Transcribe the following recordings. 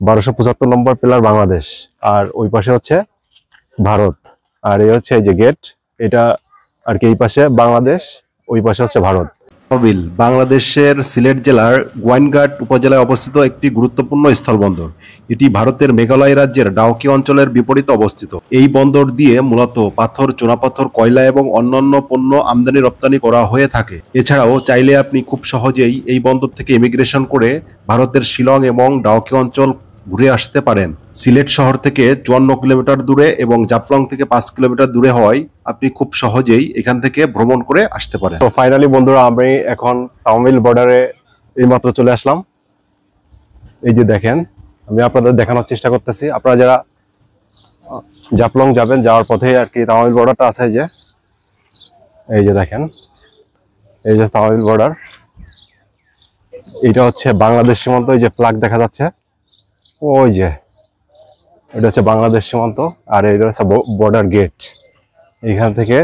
1275 নম্বর pillar Bangladesh, আর ওই পাশে হচ্ছে ভারত। আর এই হচ্ছে এই যে গেট, এটা আর কি এই পাশে বাংলাদেশ, ওই পাশে হচ্ছে ভারত। তহবিল বাংলাদেশের সিলেট জেলার গোয়াইনঘাট উপজেলায় অবস্থিত একটি গুরুত্বপূর্ণ স্থলবন্দর। এটি ভারতের মেঘালয় রাজ্যের ডাউকি অঞ্চলের বিপরীতে অবস্থিত। এই বন্দর দিয়ে মূলত পাথর, চুনাপাথর, কয়লা এবং অন্যান্য পণ্য আমদানি রপ্তানি করা হয়ে থাকে। এছাড়াও চাইলে আপনি খুব সহজেই এই বন্দর থেকে ইমিগ্রেশন করে ভারতের শিলং এবং ডাউকি অঞ্চল ঘুরে আসতে পারেন। সিলেট শহর থেকে 54 কিলোমিটার দূরে এবং জাফলং থেকে 5 কিলোমিটার দূরে হওয়ায় আপনি খুব সহজেই এখান থেকে ভ্রমণ করে আসতে পারেন। তো ফাইনালি বন্ধুরা, আমি এখন তামিল বর্ডারে এইমাত্র চলে আসলাম। এই যে দেখেন, আমি আপনাদের দেখানোর চেষ্টা করতেছি। আপনারা যারা জাফলং যাবেন, যাওয়ার পথে আর কি তামিল বর্ডারটা আছে। এই যে দেখেন, এই যে তামিল বর্ডার, এটা হচ্ছে বাংলাদেশ সীমান্ত। এই যে ফ্ল্যাগ দেখা যাচ্ছে, ওই যে এটা হচ্ছে বাংলাদেশ সীমান্ত, আর এটা হচ্ছে বর্ডার গেট এইখান থেকে।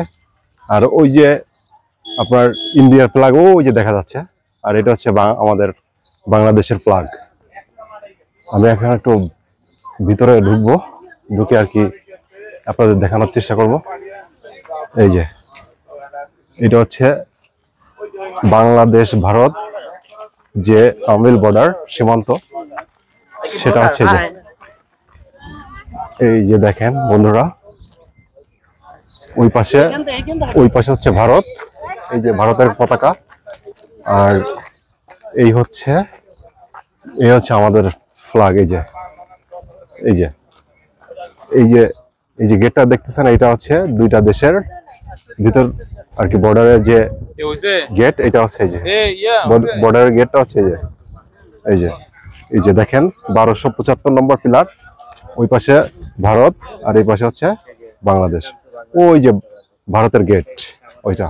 আর ওই যে আপনার ইন্ডিয়ার ফ্ল্যাগ ওই যে দেখা যাচ্ছে, আর এটা হচ্ছে আমাদের বাংলাদেশের ফ্ল্যাগ। আমি এখন একটু ভিতরে ঢুকবো, ঢুকে আর কি আপনাদের দেখানোর চেষ্টা করব। এই যে এটা হচ্ছে বাংলাদেশ ভারত যে তামিল বর্ডার সীমান্ত, সেটা হচ্ছে যে এই যে দেখেন বন্ধুরা, ওই পাশে হচ্ছে ভারত, এই যে ভারতের পতাকা। আর এই হচ্ছে আমাদের ফ্ল্যাগ। এই যে গেটটা দেখতেছেন, এটা হচ্ছে দুইটা দেশের ভিতর আর কি বর্ডারের যে গেট, এটা হচ্ছে এই যে বর্ডারের গেটটা হচ্ছে এই যে দেখেন 1275 নম্বর পিলার, ওই পাশে ভারত আর এই পাশে হচ্ছে বাংলাদেশ। ওই যে ভারতের গেট ওইটা।